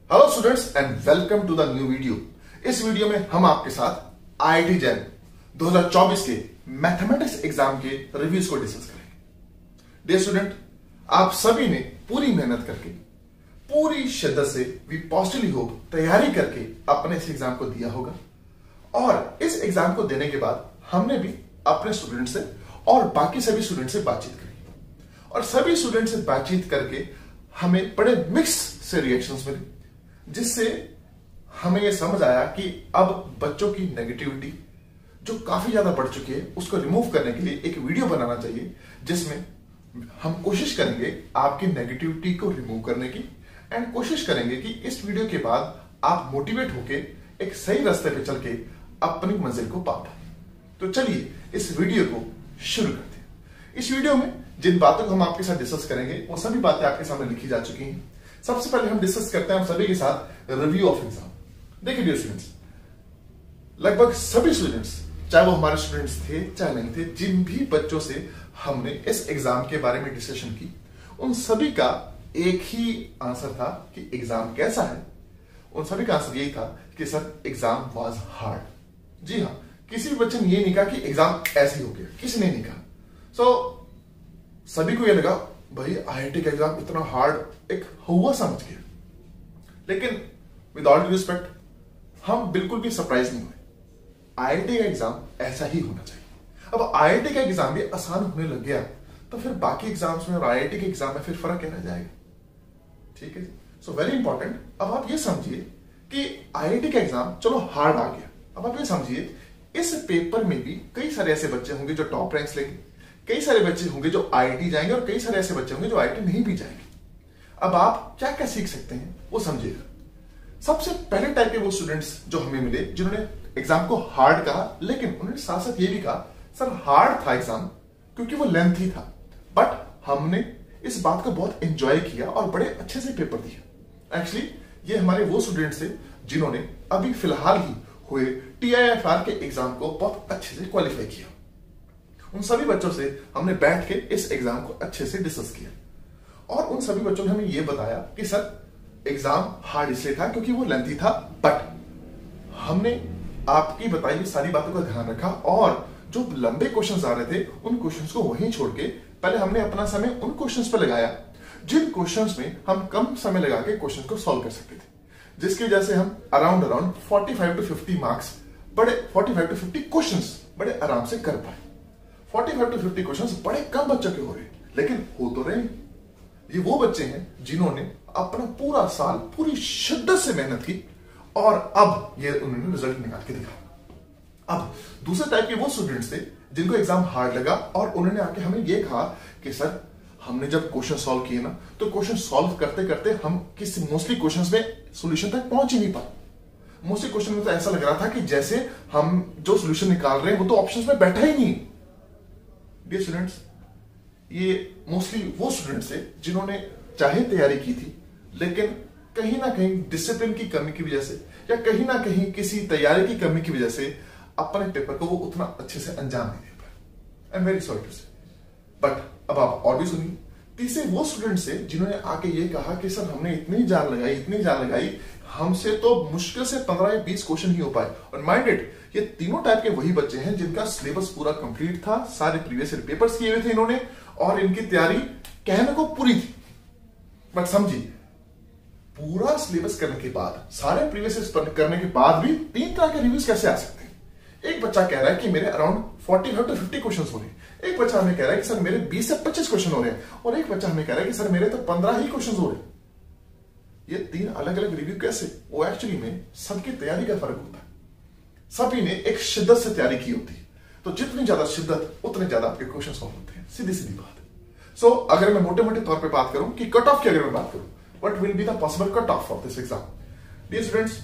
Hello students and welcome to the new video. इस video में हम आपके साथ आईआईटी जैम 2024 के मैथमेटिक्स एग्जाम के रिव्यूज को डिस्कस करेंगे। डियर स्टूडेंट, आप सभी ने पूरी मेहनत करके, पूरी शिद्दत से, वी पॉजिटिवली होप तैयारी करके अपने इस एग्जाम को दिया होगा। और इस एग्जाम को देने के बाद हमने भी अपने स्टूडेंट से और बाकी सभी स्टूडेंट से बातचीत करी और सभी स्टूडेंट से बातचीत करके हमें बड़े मिक्स से रिएक्शंस मिले, जिससे हमें यह समझ आया कि अब बच्चों की नेगेटिविटी जो काफी ज्यादा बढ़ चुकी है उसको रिमूव करने के लिए एक वीडियो बनाना चाहिए, जिसमें हम कोशिश करेंगे आपकी नेगेटिविटी को रिमूव करने की एंड कोशिश करेंगे कि इस वीडियो के बाद आप मोटिवेट होके एक सही रास्ते पे चल के अपनी मंजिल को पा पाए। तो चलिए इस वीडियो को शुरू करते हैं। इस वीडियो में जिन बातों को हम आपके साथ डिस्कस करेंगे वो सभी बातें आपके सामने लिखी जा चुकी हैं। सबसे पहले हम डिस्कस करते हैं हम सभी के साथ रिव्यू ऑफ एग्जाम। देखिए डियर स्टूडेंट्स, लगभग सभी स्टूडेंट्स, चाहे वो हमारे स्टूडेंट्स थे चाहे नहीं थे, जिन भी बच्चों से हमने इस एग्जाम के बारे में डिस्कशन की, उन सभी का एक ही आंसर था कि एग्जाम कैसा है। उन सभी का आंसर यही था कि सर एग्जाम वाज हार्ड। जी हाँ, किसी भी बच्चे ने ये नहीं कहा कि एग्जाम ऐसे ही हो गया, किसी ने नहीं कहा। सभी को ये लगा भाई आईआईटी का एग्जाम इतना हार्ड एक हुआ समझ गया, लेकिन विद ऑल ड्यू रिस्पेक्ट हम बिल्कुल भी सरप्राइज नहीं हुए। आईआईटी का एग्जाम ऐसा ही होना चाहिए। अब आईआईटी का एग्जाम भी आसान होने लग गया तो फिर बाकी एग्जाम्स में और आईआईटी के एग्जाम में फिर फर्क क्या रह जाएगा। ठीक है, सो वेरी इंपॉर्टेंट। अब आप ये समझिए कि आईआईटी का एग्जाम चलो हार्ड आ गया। अब आप ये समझिए इस पेपर में भी कई सारे ऐसे बच्चे होंगे जो टॉप रैंक्स लेंगे, कई सारे बच्चे होंगे जो आईआईटी जाएंगे और कई सारे ऐसे बच्चे होंगे जो आईआईटी नहीं भी जाएंगे। अब आप क्या क्या सीख सकते हैं वो समझिएगा। सबसे पहले टाइप के वो स्टूडेंट्स जो हमें मिले जिन्होंने एग्जाम को हार्ड कहा, लेकिन उन्होंने साथ साथ ये भी कहा सर हार्ड था एग्जाम क्योंकि वो लेंथी था, बट हमने इस बात को बहुत एंजॉय किया और बड़े अच्छे से पेपर दिया। एक्चुअली ये हमारे वो स्टूडेंट्स थे जिन्होंने अभी फिलहाल ही हुए टीआईएफआर के एग्जाम को बहुत अच्छे से क्वालिफाई किया। उन सभी बच्चों से हमने बैठ के इस एग्जाम को अच्छे से डिस्कस किया और उन सभी बच्चों ने हमें यह बताया कि सर एग्जाम हार्ड इसलिए था क्योंकि वो लेंथी था, बट हमने आपकी बताई हुई सारी बातों का ध्यान रखा और जो लंबे क्वेश्चंस आ रहे थे उन क्वेश्चंस को वहीं छोड़ के पहले हमने अपना समय उन क्वेश्चंस पर लगाया जिन क्वेश्चंस में हम कम समय लगा के क्वेश्चन को सॉल्व कर सकते थे, जिसकी वजह से हम अराउंड 45 to 50 मार्क्स बड़े 45 to 50 क्वेश्चंस बड़े आराम से कर पाए। 45 to 50 क्वेश्चंस बड़े कम बच्चों के हो रहे हैं, लेकिन हो तो रहे। ये वो बच्चे हैं जिन्होंने अपना पूरा साल पूरी शिद्दत से मेहनत की और अब ये उन्होंने रिजल्ट निकाल के दिखा। अब दूसरे टाइप के वो स्टूडेंट्स थे जिनको एग्जाम हार्ड लगा और उन्होंने आके हमें ये कहा कि सर हमने जब क्वेश्चन सॉल्व किए ना तो क्वेश्चन सॉल्व करते करते हम किसी मोस्टली क्वेश्चंस में सॉल्यूशन तक पहुंच ही नहीं पाए। मोस्टली क्वेश्चन में तो ऐसा लग रहा था कि जैसे हम जो सॉल्यूशन निकाल रहे हैं वो तो ऑप्शंस में बैठा ही नहीं। डियर स्टूडेंट्स, ये मोस्टली वो स्टूडेंट्स थे जिन्होंने चाहे तैयारी की थी, लेकिन कहीं ना कहीं डिसिप्लिन की कमी की वजह से या कहीं ना कहीं किसी तैयारी की कमी की वजह से अपने पेपर को वो उतना अच्छे से अंजाम नहीं दे पाए। I am very sorry to say. But अब आप और भी सुनिए। तीसरे वो स्टूडेंट से जिन्होंने आके ये कहा कि सर हमने इतनी जान लगाई, हमसे तो मुश्किल से 15 या 20 क्वेश्चन ही हो पाए। और माइंडेड ये तीनों टाइप के वही बच्चे हैं जिनका सिलेबस पूरा कंप्लीट था, सारे प्रीवियस ईयर पेपर्स किए हुए थे इन्होंने और इनकी तैयारी कहने को पूरी थी। बट समझिए पूरा सिलेबस करने के बाद, सारे प्रीवियस ईयर करने के बाद भी 3 तरह के रिव्यूज कैसे आ सकते हैं। एक बच्चा कह रहा है कि मेरे अराउंड 45 to 50 क्वेश्चन हो रहे हैं, एक बच्चा हमें कह रहा है कि सर मेरे 20 से 25 क्वेश्चन हो रहे हैं और एक बच्चा हमें कह रहा है कि सर मेरे तो 15 ही क्वेश्चन हो रहे हैं। ये 3 अलग अलग रिव्यू कैसे? वो एक्चुअली में सबकी तैयारी का फर्क होता है। सभी ने एक शिद्दत से तैयारी की होती है, तो जितनी ज्यादा शिद्दत उतने ज्यादा आपके क्वेश्चन सॉल्व होते हैं। सीधी सीधी बात है। सो अगर मैं मोटे मोटे तौर पे बात करूं कि कट ऑफ की अगर मैं बात करूं, what will be the possible cut off for this exam. Dear students,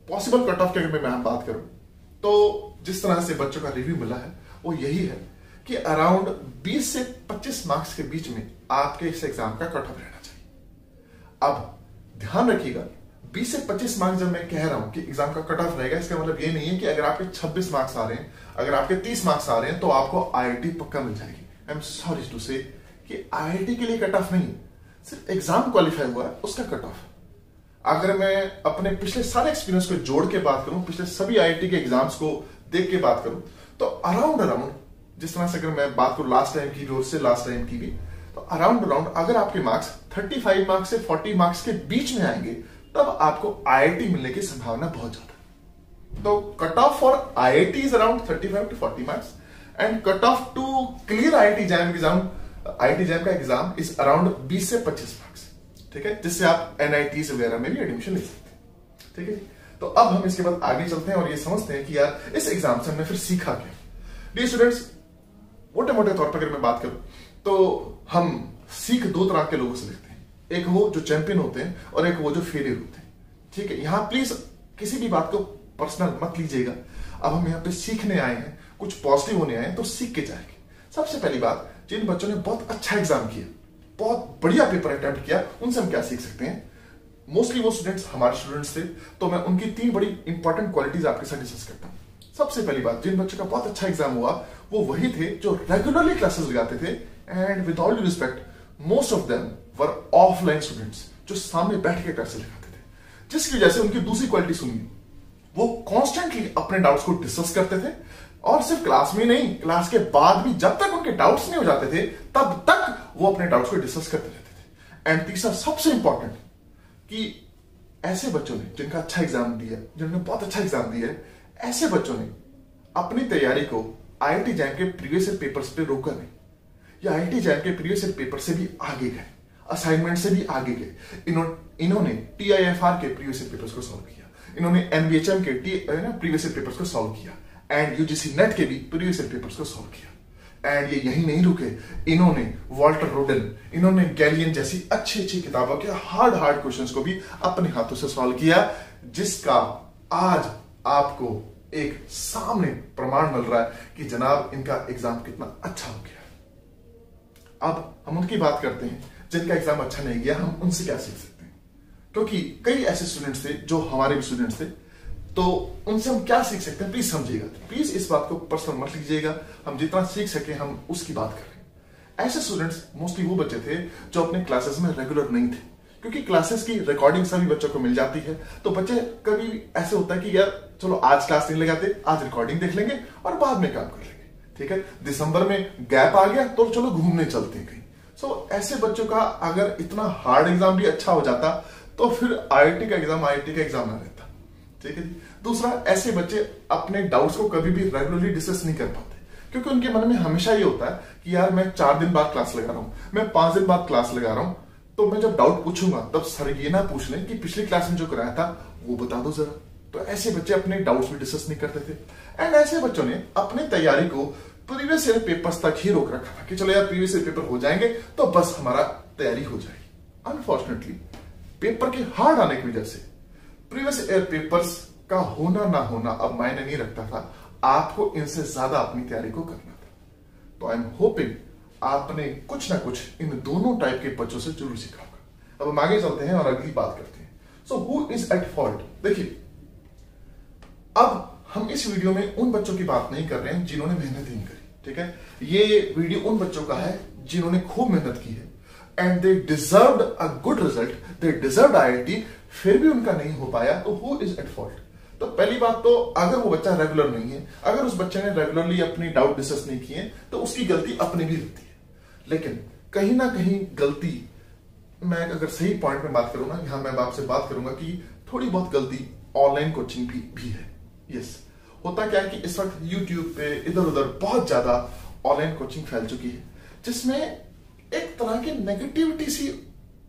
possible cut off की अगर मैं बात करूं तो जिस तरह से बच्चों का रिव्यू मिला है वो यही है कि अराउंड 20 से 25 मार्क्स के बीच में आपके इस एग्जाम का कट ऑफ रहना चाहिए। अब ध्यान रखिएगा, 20 से 25 मार्क्स जब मैं कह रहा हूं कि एग्जाम का कट ऑफ रहेगा, इसका मतलब ये नहीं है कि अगर आपके 26 मार्क्स आ रहे हैं, अगर आपके 30 मार्क्स आ रहे हैं तो आपको आईआईटी पक्का मिल जाएगी। आई एम सॉरी टू से कि आईआईटी के लिए कट ऑफ नहीं, सिर्फ एग्जाम क्वालिफाई हुआ है उसका कट ऑफ। अगर मैं अपने पिछले सारे एक्सपीरियंस को जोड़ के बात करूं, पिछले सभी आईआईटी के एग्जाम्स को देख के बात करूं, तो अराउंड जिस तरह से अगर मैं बात करूं लास्ट टाइम की भी और उससे लास्ट टाइम की भी, तो अराउंड अगर आपके मार्क्स 35 मार्क्स से 40 मार्क्स के बीच में आएंगे, तब आपको आईआईटी मिलने की संभावना बहुत ज्यादा है। तो cut off for IIT is around 35 to 40 marks and cut off to clear IIT JAM exam, IIT JAM का एग्जाम इज अराउंड 20 से 25 मार्क्स, ठीक है, जिससे आप एनआईटी वगैरह में भी एडमिशन ले सकते हैं, ठीक है। तो अब हम इसके बाद आगे चलते हैं और ये समझते हैं कि यार इस एग्जाम से हमने फिर सीखा क्या। डियर स्टूडेंट्स, मोटे मोटे तौर पर अगर मैं बात करूं तो हम सीख दो तरह के लोगों से लेते हैं, एक वो जो चैंपियन होते हैं और एक वो जो फेलियर होते हैं, ठीक है। यहां प्लीज किसी भी बात को पर्सनल मत लीजिएगा। अब हम यहाँ पे सीखने आए हैं, कुछ पॉजिटिव होने आए हैं, तो सीख के जाएंगे। सबसे पहली बात, जिन बच्चों ने बहुत अच्छा एग्जाम किया, बहुत बढ़िया पेपर अटेम्प्ट किया, उनसे हम क्या सीख सकते हैं। मोस्टली वो स्टूडेंट्स हमारे स्टूडेंट्स थे, तो मैं उनकी 3 बड़ी इंपॉर्टेंट क्वालिटीज आपके साथ डिस्कस करता हूं। सबसे पहली बात, जिन बच्चों का बहुत अच्छा एग्जाम हुआ वो वही थे जो रेगुलरली क्लासेस लगाते थे, and with all due respect most of them were offline students, जो सामने बैठ के क्लासेस लगाते थे, जिसकी वजह से उनकी दूसरी क्वालिटी सुनिए, वो कॉन्स्टेंटली अपने डाउट्स को डिस्कस करते थे, और सिर्फ क्लास में नहीं, क्लास के बाद भी जब तक उनके डाउट्स नहीं हो जाते थे तब तक वो अपने डाउट्स को डिस्कस करते रहते थे। एंड तीसरा सबसे इंपॉर्टेंट, कि ऐसे बच्चों ने जिनका अच्छा एग्जाम दिया, जिन्होंने बहुत अच्छा एग्जाम दिया है, ऐसे बच्चों ने अपनी तैयारी को आईआईटी जैम के प्रीवियस ईयर पेपर्स पे रोका नहीं, या आईआईटी जैम के प्रीवियस ईयर पेपर से भी आगे गए, असाइनमेंट से भी आगे गए। इन्होंने टीआईएफआर के प्रीवियस ईयर पेपर्स को सॉल्व किया, इन्होंने एनवीएचएम के प्रीवियस ईयर पेपर्स को सॉल्व किया, एंड यूजीसी नेट के भी प्रीवियस ईयर पेपर्स को सॉल्व किया। एंड ये यही नहीं रुके, इन्होंने वॉल्टर रोडन, इन्होंने गैलियन जैसी अच्छी अच्छी किताबों के हार्ड क्वेश्चंस को भी अपने हाथों से सॉल्व किया, जिसका आज आपको एक सामने प्रमाण मिल रहा है कि जनाब इनका एग्जाम कितना अच्छा हो गया। अब हम उनकी बात करते हैं जिनका एग्जाम अच्छा नहीं गया, हम उनसे क्या सीख सकते हैं, क्योंकि कई ऐसे स्टूडेंट्स थे जो हमारे भी स्टूडेंट्स थे, तो उनसे हम क्या सीख सकते हैं, प्लीज समझिएगा, प्लीज इस बात को पर्सनल मत लीजिएगा, हम जितना सीख सके हम उसकी बात कर रहे हैं। ऐसे स्टूडेंट्स मोस्टली वो बच्चे थे जो अपने क्लासेस में रेगुलर नहीं थे, क्योंकि क्लासेस की रिकॉर्डिंग सभी बच्चों को मिल जाती है, तो बच्चे कभी ऐसे होता है कि यार चलो आज क्लास नहीं लगाते, आज रिकॉर्डिंग देख लेंगे और बाद में काम कर लेंगे, ठीक है। दिसंबर में गैप आ गया तो चलो घूमने चलते हैं कहीं। सो ऐसे बच्चों का अगर इतना हार्ड एग्जाम भी अच्छा हो जाता तो फिर आईआईटी का एग्जाम ना रहता, ठीक है जी। दूसरा, ऐसे बच्चे अपने डाउट्स को कभी भी रेगुलरली डिस्कस नहीं कर पाते, क्योंकि उनके मन में हमेशा ये होता है कि यार मैं 4 दिन बाद क्लास लगा रहा हूं, मैं 5 दिन बाद क्लास लगा रहा हूं, तो मैं जब डाउट पूछूंगा तब सर ये ना पूछ लें कि पिछली क्लास में जो कराया था वो बता दो जरा। तो ऐसे बच्चे अपने डाउट्स भी डिस्कस नहीं करते थे, एंड ऐसे बच्चों ने अपनी तैयारी को प्रीवियस ईयर पेपर्स तक ही रोक रखा था कि चलो यार प्रीवियस ईयर पेपर हो जाएंगे तो बस हमारा तैयारी हो जाएगी। अनफॉर्चुनेटली पेपर के हार्ड आने की वजह से प्रीवियस ईयर पेपर्स का होना ना होना अब मायने नहीं रखता था, आपको इनसे ज्यादा अपनी तैयारी को करना था। तो आई एम होपिंग आपने कुछ ना कुछ इन दोनों टाइप के बच्चों से जरूर सीखा होगा। अब हम आगे चलते हैं और अगली बात करते हैं। So who is at fault. देखिए, अब हम इस वीडियो में उन बच्चों की बात नहीं कर रहे हैं जिन्होंने मेहनत ही नहीं करी, ठीक है। ये वीडियो उन बच्चों का है जिन्होंने खूब मेहनत की है, and they deserved a good result, they deserved IIT, फिर भी उनका नहीं हो पाया। तो हु इज एट फॉल्ट। तो पहली बात तो, अगर वो बच्चा रेगुलर नहीं है, अगर उस बच्चे ने रेगुलरली अपनी डाउट डिस्कस नहीं किए, तो उसकी गलती अपनी भी रहती है। लेकिन कहीं ना कहीं गलती, मैं अगर सही पॉइंट में बात करूं ना, यहां मैं आपसे बात करूंगा कि थोड़ी बहुत गलती ऑनलाइन कोचिंग भी है। यस, होता क्या है कि इस वक्त यूट्यूब पे इधर उधर बहुत ज्यादा ऑनलाइन कोचिंग फैल चुकी है, जिसमें एक तरह की नेगेटिविटी सी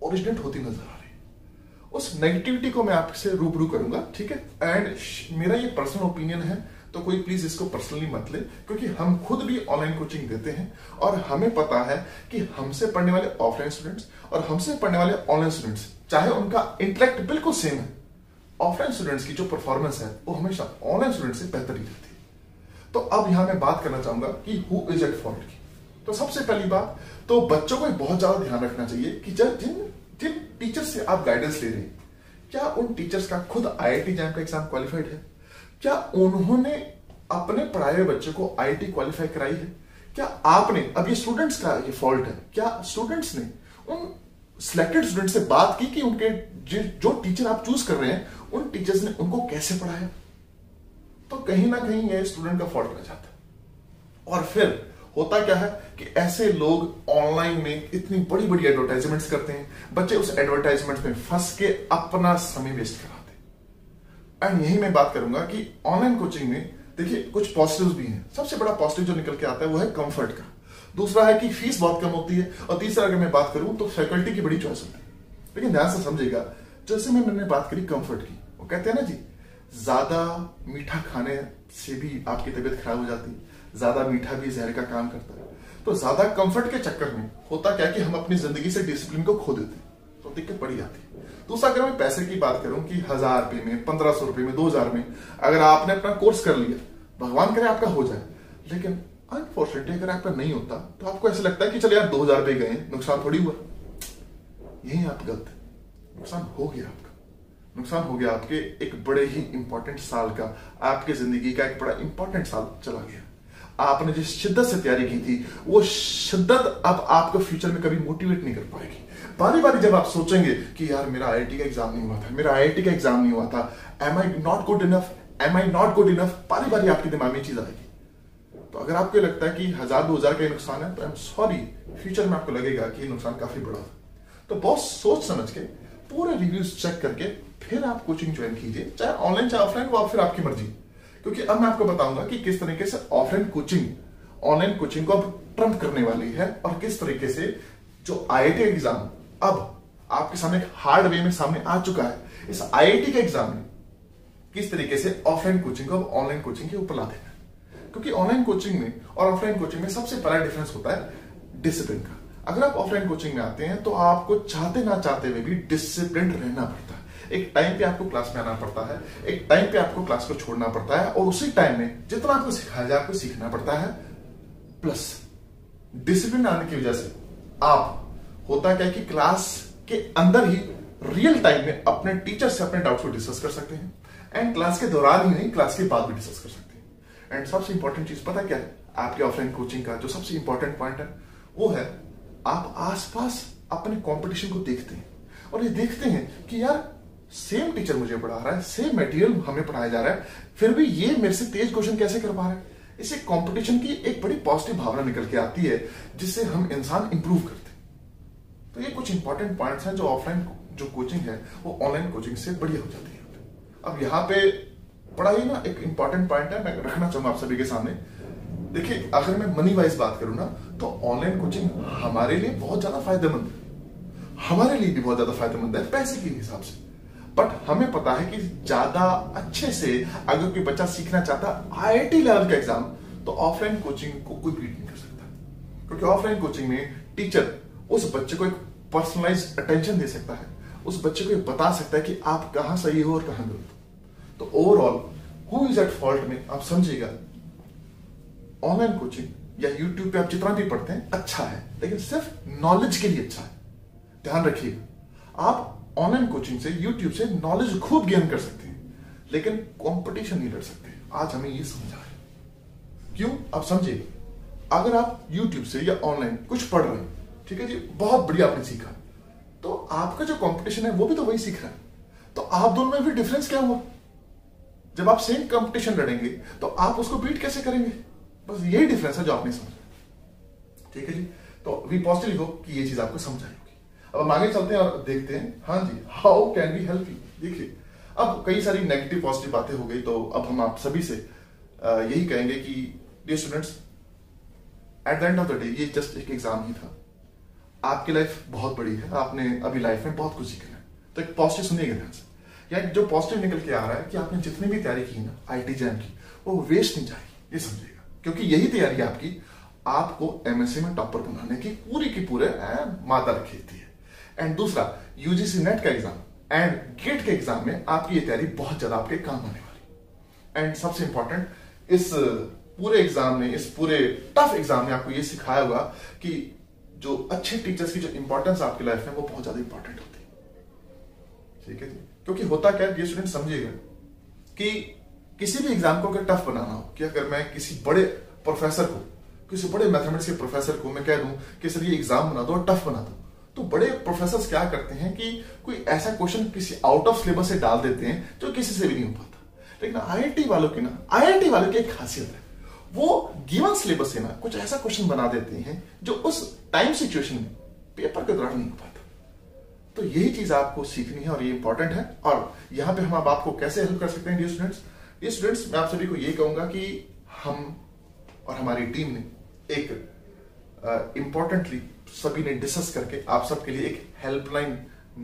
ओरिजिनेट होती नजर आ रही है। उस नेगेटिविटी को मैं आपसे रूबरू करूंगा, ठीक है। एंड मेरा ये पर्सनल ओपिनियन है, तो कोई प्लीज इसको पर्सनली मत ले, क्योंकि हम खुद भी ऑनलाइन कोचिंग देते हैं और हमें पता है कि हमसे पढ़ने वाले ऑफलाइन स्टूडेंट्स और हमसे पढ़ने वाले ऑनलाइन स्टूडेंट्स, चाहे उनका इंटेलेक्ट बिल्कुल सेम है, ऑफलाइन स्टूडेंट्स की जो परफॉर्मेंस है वो हमेशा ऑनलाइन स्टूडेंट से बेहतर ही रहती है। तो अब यहां मैं बात करना चाहूंगा कि हु इज एट फॉल्ट की। तो सबसे पहली बात तो बच्चों को बहुत ज्यादा ध्यान रखना चाहिए कि जिन टीचर से आप गाइडेंस ले रहे हैं, क्या उन टीचर्स का खुद आईआईटी जैम का एग्जाम क्वालिफाइड है? क्या उन्होंने अपने पढ़ाए हुए बच्चों को आईआईटी क्वालिफाई कराई है? क्या आपने, अब ये स्टूडेंट्स का ये फॉल्ट है, क्या स्टूडेंट्स ने उन सिलेक्टेड स्टूडेंट से बात की कि उनके जो टीचर आप चूज कर रहे हैं उन टीचर्स ने उनको कैसे पढ़ाया, तो कहीं ना कहीं ये स्टूडेंट का फॉल्ट रह जाता है। और फिर होता क्या है कि ऐसे लोग ऑनलाइन में इतनी बड़ी बड़ी एडवर्टाइजमेंट्स करते हैं, बच्चे उस एडवर्टाइजमेंट में फंस के अपना समय वेस्ट कराते हैं। एंड यही मैं बात करूंगा कि ऑनलाइन कोचिंग में देखिए कुछ पॉजिटिव्स भी हैं। सबसे बड़ा पॉजिटिव जो निकल के आता है वो है कंफर्ट का, दूसरा है कि फीस बहुत कम होती है, और तीसरा अगर मैं बात करूं तो फैकल्टी की बड़ी चॉइस होती है। लेकिन ध्यान से समझिएगा, जैसे मैंने बात करी कंफर्ट की, वो कहते हैं ना जी, ज्यादा मीठा खाने से भी आपकी तबीयत खराब हो जाती है, ज्यादा मीठा भी जहर का काम करता है। तो ज्यादा कंफर्ट के चक्कर में होता क्या कि हम अपनी जिंदगी से डिसिप्लिन को खो देते हैं, तो दिक्कत पड़ी जाती है। दूसरा अगर मैं पैसे की बात करूं कि 1000 रुपए में, 1500 रुपए में, 2000 में अगर आपने अपना कोर्स कर लिया, भगवान करे आपका हो जाए, लेकिन अनफॉर्चुनेटली अगर आपका नहीं होता तो आपको ऐसा लगता है कि चल यार 2000 रुपए गए, नुकसान थोड़ी हुआ। यही आप गलत है, नुकसान हो गया आपका, नुकसान हो गया आपके एक बड़े ही इंपॉर्टेंट साल का, आपके जिंदगी का एक बड़ा इंपॉर्टेंट साल चला गया। आपने जिस शिद्दत से तैयारी की थी वो शिद्दत अब आपको फ्यूचर में कभी मोटिवेट नहीं कर पाएगी। बारी बारी जब आप सोचेंगे कि यार मेरा आईआईटी का एग्जाम नहीं हुआ था, मेरा आईआईटी का एग्जाम नहीं हुआ था, am I not good enough, am I not good enough, बारी बारी आपके दिमाग में चीज आएगी। तो अगर आपको लगता है कि 1000-2000 का नुकसान है, तो आई एम सॉरी, फ्यूचर में आपको लगेगा कि नुकसान काफी बड़ा था। तो बहुत सोच समझ के पूरे रिव्यूज चेक करके फिर आप कोचिंग ज्वाइन कीजिए, चाहे ऑनलाइन चाहे ऑफलाइन, वो आप फिर आपकी मर्जी। क्योंकि अब मैं आपको बताऊंगा कि किस तरीके से ऑफलाइन कोचिंग ऑनलाइन कोचिंग को अब ट्रम्प करने वाली है, और किस तरीके से जो आईआईटी एग्जाम अब आपके सामने एक हार्ड वे में सामने आ चुका है, इस आईआईटी के एग्जाम में किस तरीके से ऑफलाइन कोचिंग को अब ऑनलाइन कोचिंग के ऊपर ला देना है। क्योंकि ऑनलाइन कोचिंग में और ऑफलाइन कोचिंग में सबसे बड़ा डिफरेंस होता है डिसिप्लिन का। अगर आप ऑफलाइन कोचिंग में आते हैं तो आपको चाहते ना चाहते हुए भी डिसिप्लिन रहना पड़ता है। एक टाइम पे आपको क्लास में आना पड़ता है, एक टाइम पे आपको क्लास को छोड़ना पड़ता है, और उसी टाइम में जितना आपको सिखाया जाए आपको सीखना पड़ता है। प्लस डिसिप्लिन आने की वजह से आप होता क्या कि क्लास के अंदर ही रियल टाइम में अपने टीचर से अपने डाउट्स को डिस्कस कर सकते हैं, एंड क्लास के दौरान ही नहीं, क्लास के बाद भी डिस्कस कर सकते हैं। एंड सबसे इंपॉर्टेंट चीज पता क्या है, आपके ऑफलाइन कोचिंग का जो सबसे इंपॉर्टेंट पॉइंट है वो है आप आसपास अपने कंपटीशन को देखते हैं, और ये देखते हैं कि यार सेम टीचर मुझे पढ़ा रहा है, सेम मटेरियल हमें पढ़ाया जा रहा है, फिर भी ये मेरे से तेज क्वेश्चन कैसे कर पा रहा है। इससे कंपटीशन की एक बड़ी पॉजिटिव भावना निकल के आती है, जिससे हम इंसान इंप्रूव करते हैं। तो ये कुछ इंपॉर्टेंट पॉइंट्स हैं जो ऑफलाइन जो कोचिंग है वो ऑनलाइन कोचिंग से बढ़िया हो जाती है। अब यहाँ पे बड़ा ही ना एक इंपॉर्टेंट पॉइंट है, मैं रखना चाहूंगा आप सभी के सामने। देखिए अगर मैं मनी वाइज बात करूं ना, तो ऑनलाइन कोचिंग हमारे लिए बहुत ज्यादा फायदेमंद है, हमारे लिए भी बहुत ज्यादा फायदेमंद है पैसे के हिसाब से। बट हमें पता है कि ज्यादा अच्छे से अगर कोई बच्चा सीखना चाहता आईआईटी लेवल का एग्जाम, तो ऑफलाइन कोचिंग को कोई बीट नहीं कर सकता। क्योंकि ऑफलाइन कोचिंग में टीचर उस बच्चे को एक पर्सनलाइज अटेंशन दे सकता है, उस बच्चे को बता सकता है कि आप कहां सही हो और कहां गलत हो। तो overall who is at fault में आप समझिएगा, ऑनलाइन कोचिंग या यूट्यूब पे आप जितना भी पढ़ते हैं अच्छा है, लेकिन सिर्फ नॉलेज के लिए अच्छा है। ध्यान रखिएगा, आप ऑनलाइन कोचिंग से यूट्यूब से नॉलेज खूब गेन कर सकते हैं, लेकिन कंपटीशन नहीं लड़ सकते। आज हमें ये समझा है। क्यों आप समझिएगा, अगर आप यूट्यूब से या ऑनलाइन कुछ पढ़ रहे हैं, ठीक है जी, बहुत बढ़िया आपने सीखा, तो आपका जो कंपटीशन है वो भी तो वही सीख रहा है। तो आप दोनों में भी डिफरेंस क्या हुआ? जब आप सेम कंपटीशन लड़ेंगे तो आप उसको बीट कैसे करेंगे? बस यही डिफरेंस है जो आपने समझा। ठीक है जी, तो वी पॉजिटिवली होप कि ये चीज आपको समझ आई होगी। अब हम आगे चलते हैं और देखते हैं, हाँ जी, how can we help you. देखिए अब कई सारी नेगेटिव पॉजिटिव बातें हो गई, तो अब हम आप सभी से यही कहेंगे कि dear students, at the end of the day ये जस्ट एक एग्जाम ही था। आपकी लाइफ बहुत बड़ी है, आपने अभी लाइफ में बहुत कुछ सीखना है, तो एक पॉजिटिव सुनिएगा ध्यान से। या जो पॉजिटिव निकल के आ रहा है कि आपने जितनी भी तैयारी की ना आईआईटी जैम की, वो वेस्ट नहीं जाएगी, ये समझिएगा। क्योंकि यही तैयारी आपकी आपको एमएससी में टॉपर बनाने की पूरी पूरे मादा रखी है। एंड दूसरा, यूजीसी नेट का एग्जाम एंड गेट के एग्जाम में आपकी ये तैयारी बहुत ज्यादा आपके काम आने वाली। एंड सबसे इंपॉर्टेंट, इस पूरे एग्जाम में, इस पूरे टफ एग्जाम में आपको ये सिखाया होगा कि जो अच्छे टीचर्स की जो इंपॉर्टेंस आपकी लाइफ में वो बहुत ज्यादा इंपॉर्टेंट होती है। ठीक है जी, क्योंकि होता क्या है, ये स्टूडेंट समझिएगा कि किसी भी एग्जाम को अगर टफ बनाना हो, कि अगर मैं किसी बड़े प्रोफेसर को, किसी बड़े मैथमेटिक्स के प्रोफेसर को मैं कह दूं कि सर ये एग्जाम बना दो और टफ बना दो, तो बड़े प्रोफेसर क्या करते हैं कि कोई ऐसा क्वेश्चन किसी आउट ऑफ सिलेबस से डाल देते हैं जो किसी से भी नहीं हो पाता। लेकिन आईआईटी वालों की एक खासियत है, वो गिवन सिलेबस से ना कुछ ऐसा क्वेश्चन बना देते हैं जो उस टाइम सिचुएशन में पेपर के दौरान नहीं हो पाता। तो यही चीज आपको सीखनी है और ये इंपॉर्टेंट है। और यहां पे हम अब आपको कैसे हेल्प कर सकते हैं डियर स्टूडेंट्स, मैं आप सभी को ये कहूंगा कि हम और हमारी टीम ने एक इंपॉर्टेंटली सभी ने डिस्कस करके आप सबके लिए एक हेल्पलाइन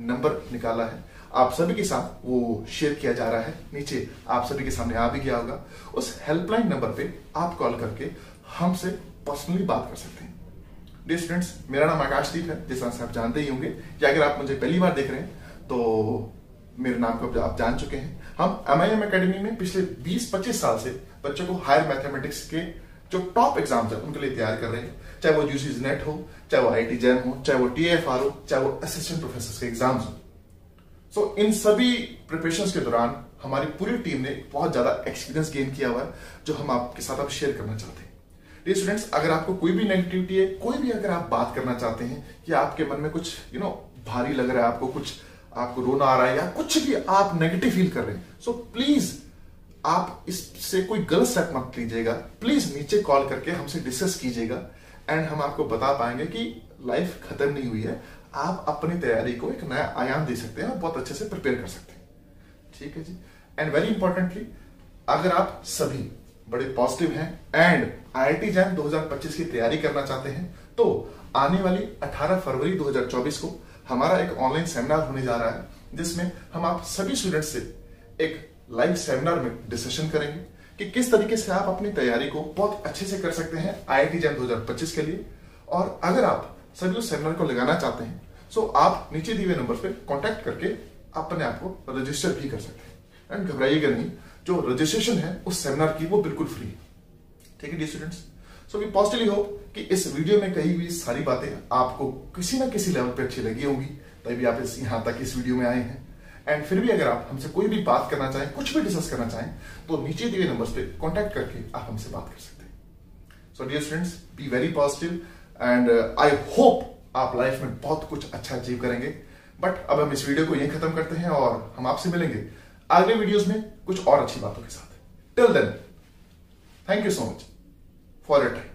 नंबर निकाला है। आप सभी के साथ वो शेयर किया जा रहा है, नीचे आप सभी के सामने आ भी गया होगा। उस हेल्पलाइन नंबर पे आप कॉल करके हमसे पर्सनली बात कर सकते हैं। डियर स्टूडेंट्स, मेरा नाम आकाशदीप है, जैसा आप जानते ही होंगे, या अगर आप मुझे पहली बार देख रहे हैं तो मेरे नाम को आप जान चुके हैं। हम MIM एकेडमी में पिछले 20-25 साल से बच्चों को हायर मैथमेटिक्स के जो टॉप एग्जाम्स है उनके लिए तैयार कर रहे हैं, चाहे वो यूजीसी नेट हो, चाहे वो IIT जैम हो, चाहे वो TFR हो, चाहे वो असिस्टेंट प्रोफेसर के एग्जाम्स हो। सो इन सभी प्रिपरेशंस के दौरान हमारी पूरी टीम ने बहुत ज्यादा एक्सपीरियंस गेन किया हुआ है, जो हम आपके साथ अब शेयर करना चाहते हैं। डियर स्टूडेंट्स, अगर आपको कोई भी नेगेटिविटी है, कोई भी अगर आप बात करना चाहते हैं या आपके मन में कुछ भारी लग रहा है, आपको रोना आ रहा है या कुछ भी आप नेगेटिव फील कर रहे हैं, सो प्लीज आप इससे कोई गलत स्टेप मत लीजिएगा। प्लीज नीचे कॉल करके हमसे डिस्कस कीजिएगा एंड हम आपको बता पाएंगे कि लाइफ खत्म नहीं हुई है, आप अपनी तैयारी को एक नया आयाम दे सकते हैं और बहुत अच्छे से प्रिपेयर कर सकते हैं। ठीक है जी। एंड वेरी इंपॉर्टेंटली, अगर आप सभी बड़े पॉजिटिव हैं एंड IIT जैम 2025 की तैयारी करना चाहते हैं, तो आने वाली 18 फरवरी 2024 को हमारा एक ऑनलाइन सेमिनार होने जा रहा है, जिसमें हम आप सभी स्टूडेंट्स से एक लाइव सेमिनार में डिस्कशन करेंगे कि किस तरीके से आप अपनी तैयारी को बहुत अच्छे से कर सकते हैं IIT जैम 2025 के लिए। और अगर आप सभी उस सेमिनार को लगाना चाहते हैं, सो आप नीचे दिए हुए नंबर पर कॉन्टैक्ट करके अपने आप को रजिस्टर भी कर सकते हैं। एंड घबराइएगा नहीं, जो रजिस्ट्रेशन है उस सेमिनार की वो बिल्कुल फ्री है। ठीक है dear students, so we positively hope कि इस वीडियो में कही हुई सारी बातें आपको किसी ना किसी लेवल पे अच्छी लगी होंगी, तभी आप यहाँ तक इस वीडियो में आए हैं। एंड फिर भी अगर आप हमसे कोई भी बात करना चाहें, कुछ भी डिस्कस करना चाहें, तो नीचे दिए नंबर्स पे कांटेक्ट करके आप हमसे बात कर सकते हैं। So dear students, be very positive and I hope आप लाइफ में बहुत कुछ अच्छा अचीव करेंगे। बट अब हम इस वीडियो को यहीं खत्म करते हैं और हम आपसे मिलेंगे अगले वीडियोस में कुछ और अच्छी बातों के साथ। Till then, thank you so much for your time.